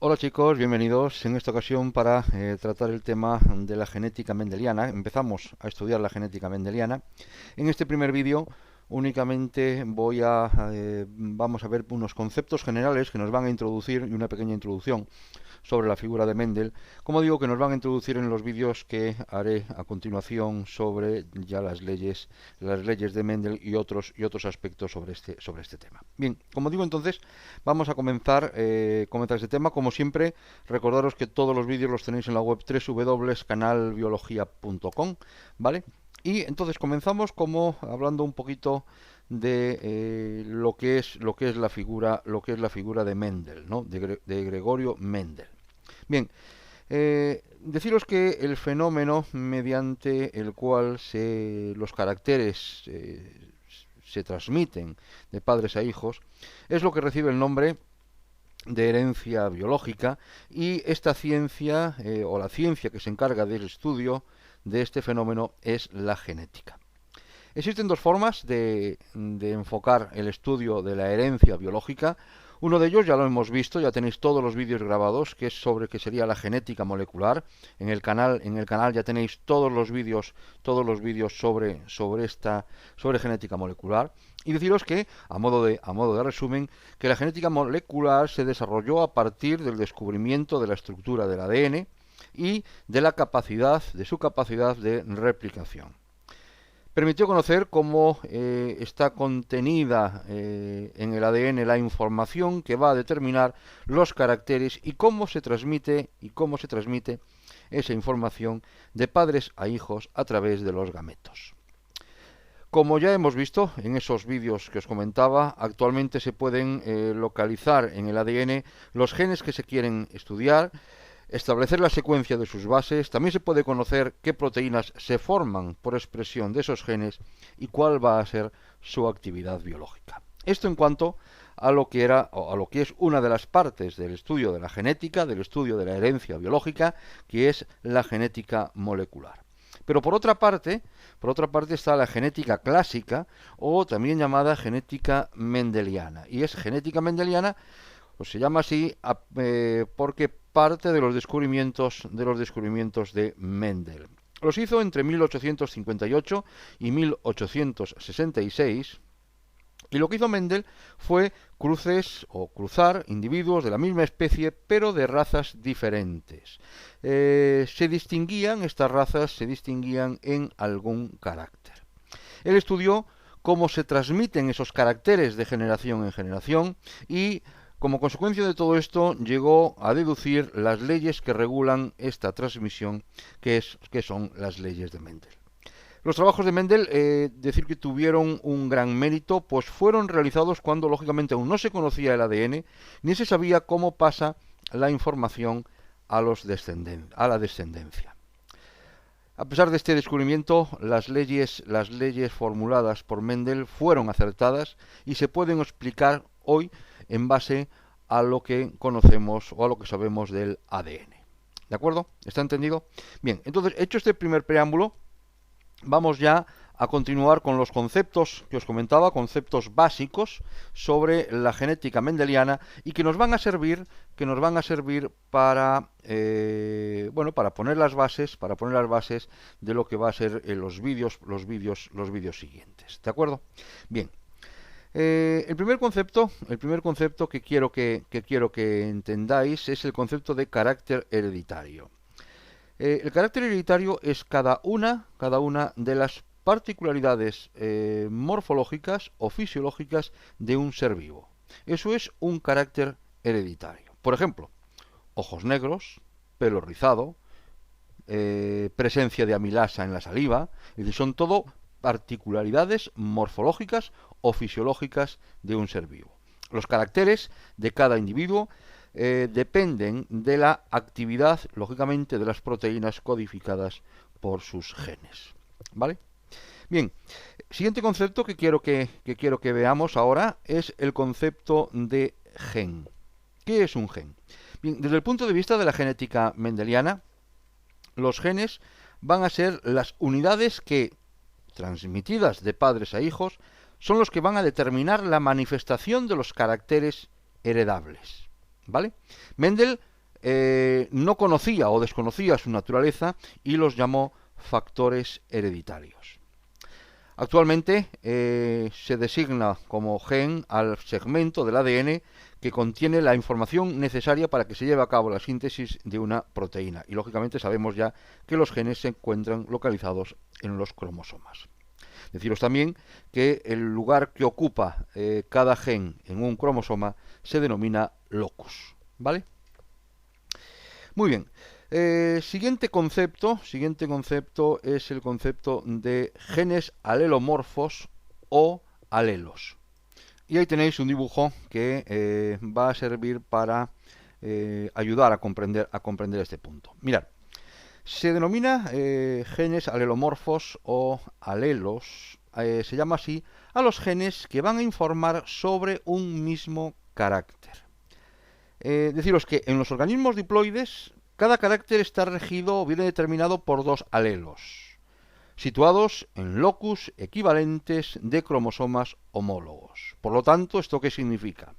Hola chicos, bienvenidos en esta ocasión para tratar el tema de la genética mendeliana. Empezamos a estudiar la genética mendeliana. En este primer vídeo únicamente vamos a ver unos conceptos generales que nos van a introducir y una pequeña introducción sobre la figura de Mendel, como digo, que nos van a introducir en los vídeos que haré a continuación sobre ya las leyes de Mendel y otros aspectos sobre este tema. Bien, como digo, entonces vamos a comenzar este tema. Como siempre, recordaros que todos los vídeos los tenéis en la web www.canalbiologia.com, ¿vale? Y entonces comenzamos como hablando un poquito de lo que es la figura de Mendel, ¿no? De Gregorio Mendel. Bien, deciros que el fenómeno mediante el cual los caracteres se transmiten de padres a hijos es lo que recibe el nombre de herencia biológica, y esta ciencia o la ciencia que se encarga del estudio de este fenómeno es la genética. Existen dos formas de enfocar el estudio de la herencia biológica. Uno de ellos ya lo hemos visto, ya tenéis todos los vídeos grabados, que es sobre qué sería la genética molecular. En el canal ya tenéis todos los vídeos sobre genética molecular. Y deciros que, a modo de resumen, que la genética molecular se desarrolló a partir del descubrimiento de la estructura del ADN y de su capacidad de replicación. Permitió conocer cómo está contenida en el ADN la información que va a determinar los caracteres y cómo se transmite esa información de padres a hijos a través de los gametos. Como ya hemos visto en esos vídeos que os comentaba, actualmente se pueden localizar en el ADN los genes que se quieren estudiar, establecer la secuencia de sus bases. También se puede conocer qué proteínas se forman por expresión de esos genes y cuál va a ser su actividad biológica. Esto en cuanto a lo que es una de las partes del estudio de la genética, del estudio de la herencia biológica, que es la genética molecular. Pero por otra parte está la genética clásica, o también llamada genética mendeliana. Y es genética mendeliana, pues se llama así porque parte de los descubrimientos de Mendel. Los hizo entre 1858 y 1866. Y lo que hizo Mendel fue cruzar individuos de la misma especie, pero de razas diferentes. Estas razas se distinguían en algún carácter. Él estudió cómo se transmiten esos caracteres de generación en generación y, como consecuencia de todo esto, llegó a deducir las leyes que regulan esta transmisión, que son las leyes de Mendel. Los trabajos de Mendel, decir que tuvieron un gran mérito, pues fueron realizados cuando lógicamente aún no se conocía el ADN, ni se sabía cómo pasa la información a la descendencia. A pesar de este descubrimiento, las leyes formuladas por Mendel fueron acertadas y se pueden explicar hoy en base a lo que conocemos o a lo que sabemos del ADN. ¿De acuerdo? ¿Está entendido? Bien, entonces, hecho este primer preámbulo, vamos ya a continuar con los conceptos que os comentaba, conceptos básicos sobre la genética mendeliana, y que nos van a servir para poner las bases de lo que va a ser los vídeos siguientes. ¿De acuerdo? Bien. El primer concepto que quiero que entendáis es el concepto de carácter hereditario. El carácter hereditario es cada una de las particularidades morfológicas o fisiológicas de un ser vivo. Eso es un carácter hereditario. Por ejemplo, ojos negros, pelo rizado, presencia de amilasa en la saliva, es decir, son todo particularidades morfológicas o fisiológicas de un ser vivo. Los caracteres de cada individuo dependen de la actividad, lógicamente, de las proteínas codificadas por sus genes. ¿Vale? Bien, siguiente concepto que quiero que veamos ahora es el concepto de gen. ¿Qué es un gen? Bien, desde el punto de vista de la genética mendeliana, los genes van a ser las unidades que, transmitidas de padres a hijos, son los que van a determinar la manifestación de los caracteres heredables. ¿vale? Mendel no conocía o desconocía su naturaleza y los llamó factores hereditarios. Actualmente se designa como gen al segmento del ADN que contiene la información necesaria para que se lleve a cabo la síntesis de una proteína. Y lógicamente sabemos ya que los genes se encuentran localizados en los cromosomas. Deciros también que el lugar que ocupa cada gen en un cromosoma se denomina locus, ¿vale? Muy bien. Siguiente concepto es el concepto de genes alelomorfos o alelos. Y ahí tenéis un dibujo que va a servir para ayudar a comprender este punto. Mirad, se denomina genes alelomorfos o alelos, se llama así a los genes que van a informar sobre un mismo carácter. Deciros que en los organismos diploides cada carácter está regido o viene determinado por dos alelos, situados en locus equivalentes de cromosomas homólogos. Por lo tanto, ¿esto qué significa?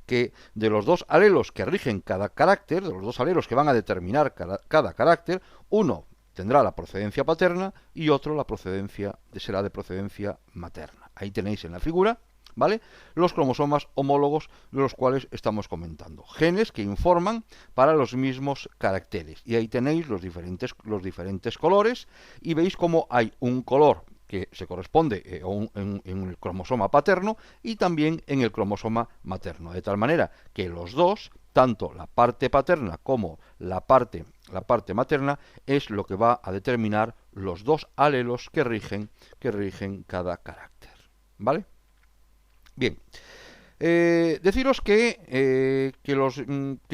Que de los dos alelos que rigen cada carácter, de los dos alelos que van a determinar cada carácter, uno tendrá la procedencia paterna y otro será de procedencia materna. Ahí tenéis en la figura, ¿vale?, los cromosomas homólogos de los cuales estamos comentando. Genes que informan para los mismos caracteres. Y ahí tenéis los diferentes colores y veis cómo hay un color que se corresponde en el cromosoma paterno y también en el cromosoma materno. De tal manera que los dos, tanto la parte paterna como la parte materna, es lo que va a determinar los dos alelos que rigen cada carácter. ¿Vale? Bien. Deciros que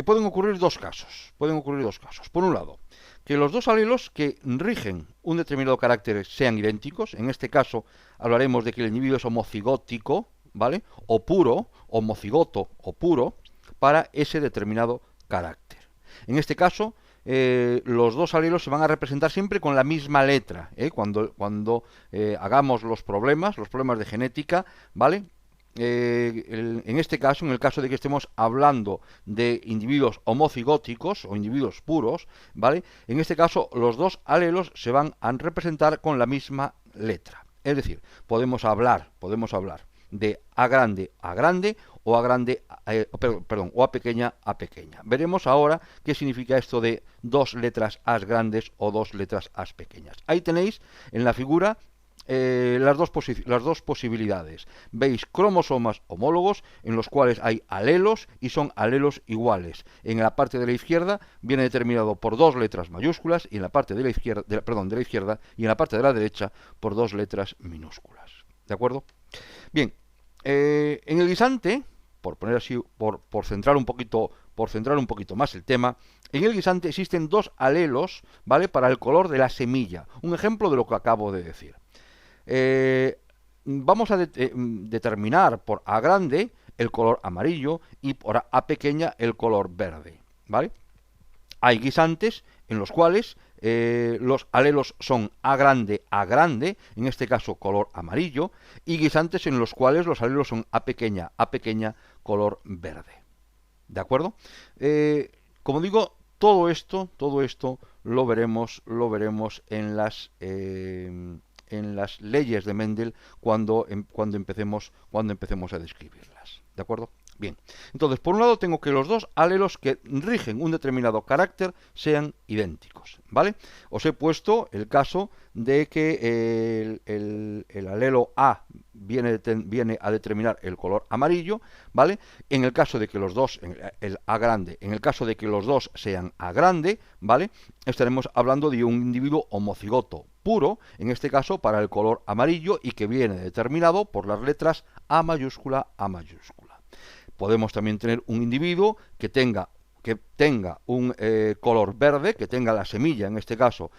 pueden ocurrir dos casos. Por un lado, que los dos alelos que rigen un determinado carácter sean idénticos. En este caso hablaremos de que el individuo es homocigótico, ¿vale?, o puro, homocigoto o puro, para ese determinado carácter. En este caso, los dos alelos se van a representar siempre con la misma letra, cuando hagamos los problemas de genética, ¿vale? En este caso, en el caso de que estemos hablando de individuos homocigóticos o individuos puros, ¿vale?, en este caso los dos alelos se van a representar con la misma letra. Es decir, podemos hablar de A grande o o A pequeña. Veremos ahora qué significa esto de dos letras A grandes o dos letras A pequeñas. Ahí tenéis en la figura las dos posibilidades. Veis cromosomas homólogos en los cuales hay alelos y son alelos iguales. En la parte de la izquierda viene determinado por dos letras mayúsculas y en la parte de la izquierda, y en la parte de la derecha por dos letras minúsculas. ¿De acuerdo? Bien, en el guisante, por centrar un poquito más el tema, en el guisante existen dos alelos, ¿vale?, para el color de la semilla. Un ejemplo de lo que acabo de decir. Vamos a determinar por A grande el color amarillo y por A pequeña el color verde, ¿vale? Hay guisantes en los cuales los alelos son A grande, en este caso color amarillo, y guisantes en los cuales los alelos son A pequeña, color verde. ¿De acuerdo? Como digo, todo esto lo veremos en las leyes de Mendel cuando empecemos a describirlas. ¿De acuerdo? Bien, entonces, por un lado tengo que los dos alelos que rigen un determinado carácter sean idénticos, ¿vale? Os he puesto el caso de que el alelo A viene a determinar el color amarillo, ¿vale? En el caso de que los dos, el A grande, en el caso de que los dos sean A grande, ¿vale?, estaremos hablando de un individuo homocigoto puro, en este caso para el color amarillo, y que viene determinado por las letras A mayúscula, A mayúscula. Podemos también tener un individuo que tenga un color verde, que tenga la semilla, en este caso,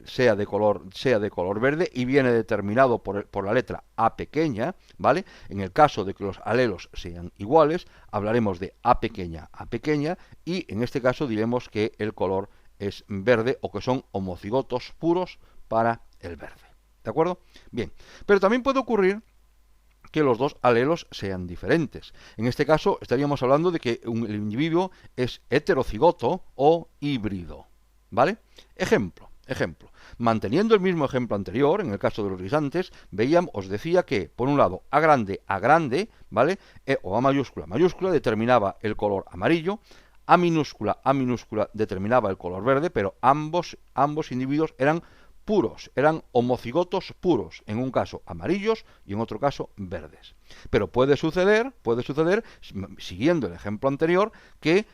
sea de color verde y viene determinado por la letra A pequeña, ¿vale? En el caso de que los alelos sean iguales, hablaremos de A pequeña, y en este caso diremos que el color es verde o que son homocigotos puros para el verde. ¿De acuerdo? Bien, pero también puede ocurrir que los dos alelos sean diferentes. En este caso estaríamos hablando de que el individuo es heterocigoto o híbrido, ¿vale? Ejemplo. Manteniendo el mismo ejemplo anterior, en el caso de los guisantes, os decía que, por un lado, A grande, ¿vale? O A mayúscula determinaba el color amarillo, A minúscula determinaba el color verde, pero ambos individuos eran puros, eran homocigotos puros, en un caso amarillos y en otro caso verdes. Pero puede suceder, siguiendo el ejemplo anterior, que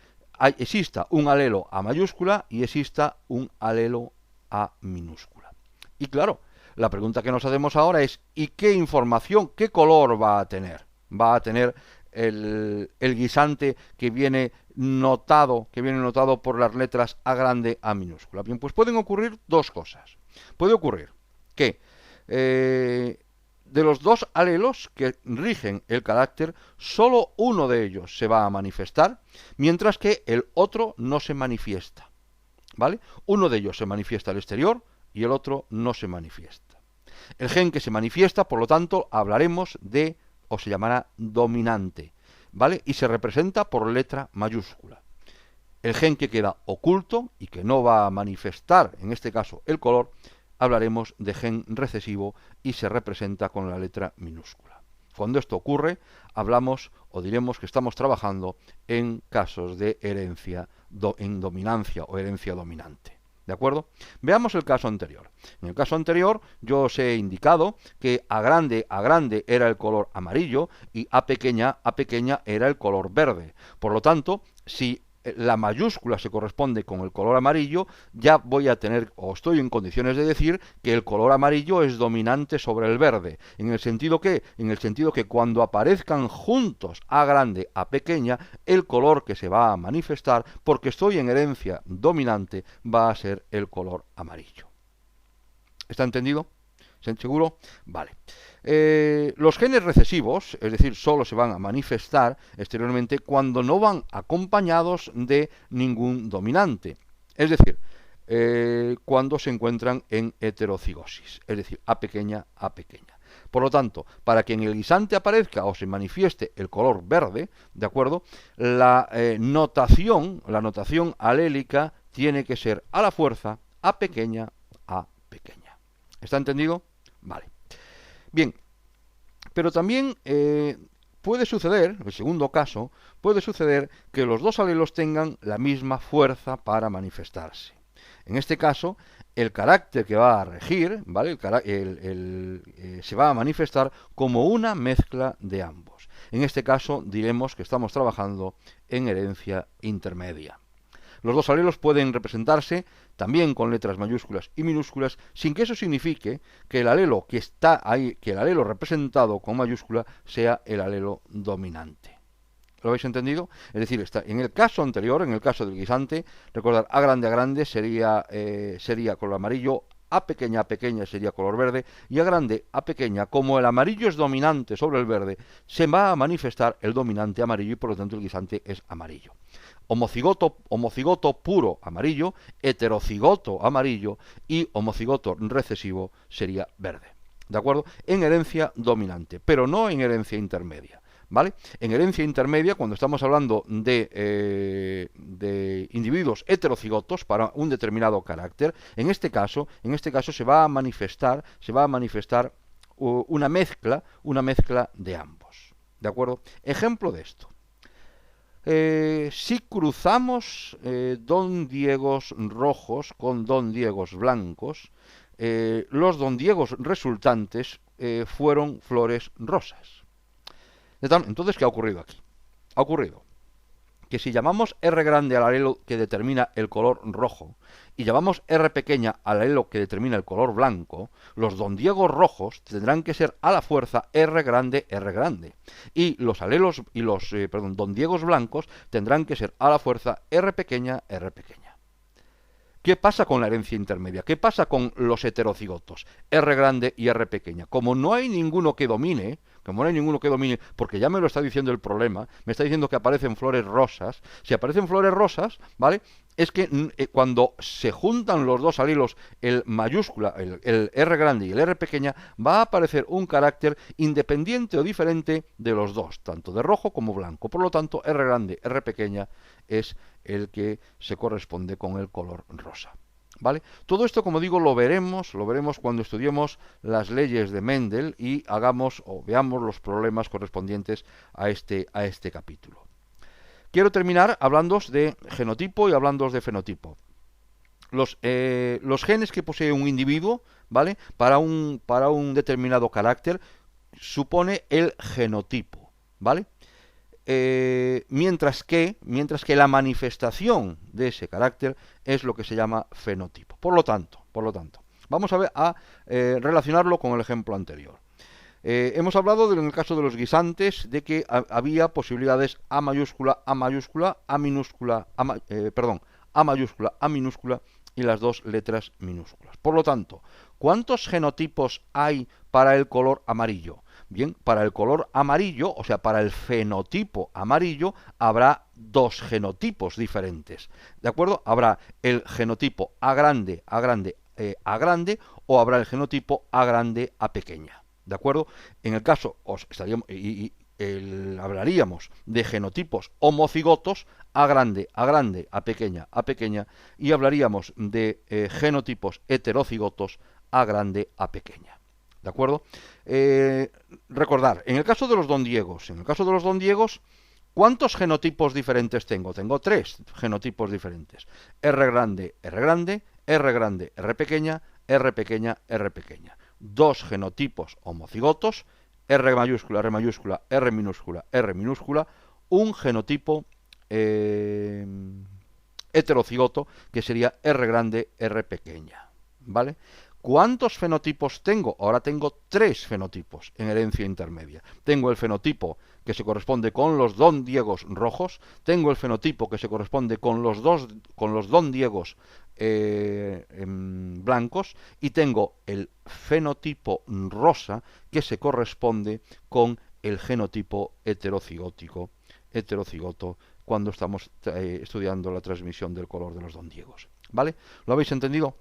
exista un alelo A mayúscula y exista un alelo A minúscula. Y claro, la pregunta que nos hacemos ahora es, ¿y qué información, qué color va a tener? Va a tener el guisante que viene notado por las letras A grande, A minúscula. Bien, pues pueden ocurrir dos cosas. Puede ocurrir que de los dos alelos que rigen el carácter, solo uno de ellos se va a manifestar, mientras que el otro no se manifiesta, ¿vale? Uno de ellos se manifiesta al exterior y el otro no se manifiesta. El gen que se manifiesta, por lo tanto, hablaremos de, o se llamará dominante, ¿vale? Y se representa por letra mayúscula. El gen que queda oculto y que no va a manifestar, en este caso, el color, hablaremos de gen recesivo y se representa con la letra minúscula. Cuando esto ocurre, hablamos o diremos que estamos trabajando en casos de herencia en dominancia o herencia dominante. ¿De acuerdo? Veamos el caso anterior. En el caso anterior yo os he indicado que A grande era el color amarillo y A pequeña era el color verde. Por lo tanto, si la mayúscula se corresponde con el color amarillo, ya voy a tener, o estoy en condiciones de decir, que el color amarillo es dominante sobre el verde. ¿En el sentido qué? En el sentido que cuando aparezcan juntos A grande, A pequeña, el color que se va a manifestar, porque estoy en herencia dominante, va a ser el color amarillo. ¿Está entendido? ¿Seguro? Vale. Los genes recesivos, es decir, solo se van a manifestar exteriormente cuando no van acompañados de ningún dominante. Es decir, cuando se encuentran en heterocigosis, es decir, A pequeña. Por lo tanto, para que en el guisante aparezca o se manifieste el color verde, ¿de acuerdo? La notación alélica tiene que ser a la fuerza A pequeña. ¿Está entendido? Vale. Bien, pero también puede suceder, el segundo caso, puede suceder que los dos alelos tengan la misma fuerza para manifestarse. En este caso, el carácter que va a regir, ¿vale? Se va a manifestar como una mezcla de ambos. En este caso, diremos que estamos trabajando en herencia intermedia. Los dos alelos pueden representarse también con letras mayúsculas y minúsculas, sin que eso signifique que el alelo que está ahí, que el alelo representado con mayúscula sea el alelo dominante. ¿Lo habéis entendido? Es decir, en el caso anterior, en el caso del guisante, recordar A grande sería color amarillo, A pequeña sería color verde, y A grande, A pequeña, como el amarillo es dominante sobre el verde, se va a manifestar el dominante amarillo y por lo tanto el guisante es amarillo. Homocigoto puro amarillo, heterocigoto amarillo y homocigoto recesivo sería verde. ¿De acuerdo? En herencia dominante, pero no en herencia intermedia. ¿Vale? En herencia intermedia, cuando estamos hablando de individuos heterocigotos para un determinado carácter, en este caso se va a manifestar una mezcla de ambos. ¿De acuerdo? Ejemplo de esto. Si cruzamos don Diegos rojos con don Diegos blancos, los don Diegos resultantes fueron flores rosas. Entonces, ¿qué ha ocurrido aquí? Ha ocurrido que si llamamos R grande al alelo que determina el color rojo y llamamos R pequeña al alelo que determina el color blanco, los don Diegos rojos tendrán que ser a la fuerza R grande, y los don Diegos blancos tendrán que ser a la fuerza R pequeña. ¿Qué pasa con la herencia intermedia? ¿Qué pasa con los heterocigotos? R grande y R pequeña. Como no hay ninguno que domine, como no hay ninguno que domine, porque ya me lo está diciendo el problema, me está diciendo que aparecen flores rosas. Si aparecen flores rosas, ¿vale? Es que cuando se juntan los dos alelos, el mayúscula, el R grande y el R pequeña, va a aparecer un carácter independiente o diferente de los dos, tanto de rojo como blanco. Por lo tanto, R grande, R pequeña es el que se corresponde con el color rosa. ¿Vale? Todo esto, como digo, lo veremos cuando estudiemos las leyes de Mendel y hagamos o veamos los problemas correspondientes a este capítulo. Quiero terminar hablándoos de genotipo y hablándoos de fenotipo. Los genes que posee un individuo, ¿vale? Para un determinado carácter, supone el genotipo, ¿vale? Mientras que la manifestación de ese carácter es lo que se llama fenotipo. Por lo tanto, vamos a relacionarlo con el ejemplo anterior. Hemos hablado en el caso de los guisantes de que había posibilidades A mayúscula, A mayúscula, A minúscula, A mayúscula, A minúscula y las dos letras minúsculas. Por lo tanto, ¿cuántos genotipos hay para el color amarillo? Bien, para el color amarillo, o sea, para el fenotipo amarillo, habrá dos genotipos diferentes. ¿De acuerdo? Habrá el genotipo A grande, A grande, A grande, o habrá el genotipo A grande, A pequeña. ¿De acuerdo? En el caso, hablaríamos de genotipos homocigotos, A grande, A grande, A pequeña, y hablaríamos de genotipos heterocigotos, A grande, A pequeña. ¿De acuerdo? Recordar, en el caso de los Don Diegos, ¿cuántos genotipos diferentes tengo? Tengo tres genotipos diferentes. R grande, R grande, R grande, R pequeña, R pequeña, R pequeña. Dos genotipos homocigotos, R mayúscula, R mayúscula, R minúscula, R minúscula, un genotipo heterocigoto que sería R grande, R pequeña. ¿Vale? ¿Cuántos fenotipos tengo? Ahora tengo tres fenotipos en herencia intermedia. Tengo el fenotipo que se corresponde con los Don Diegos rojos, tengo el fenotipo que se corresponde con los Don Diegos blancos, y tengo el fenotipo rosa que se corresponde con el genotipo heterocigoto cuando estamos estudiando la transmisión del color de los Don Diegos. ¿Vale? ¿Lo habéis entendido?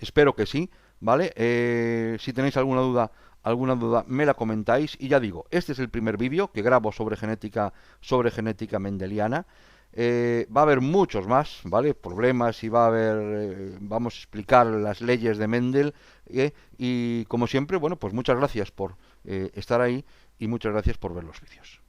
Espero que sí, ¿vale? Si tenéis alguna duda me la comentáis. Y ya digo, este es el primer vídeo que grabo sobre genética mendeliana. Va a haber muchos más, ¿vale? Problemas, y vamos a explicar las leyes de Mendel. Y como siempre, bueno, pues muchas gracias por estar ahí y muchas gracias por ver los vídeos.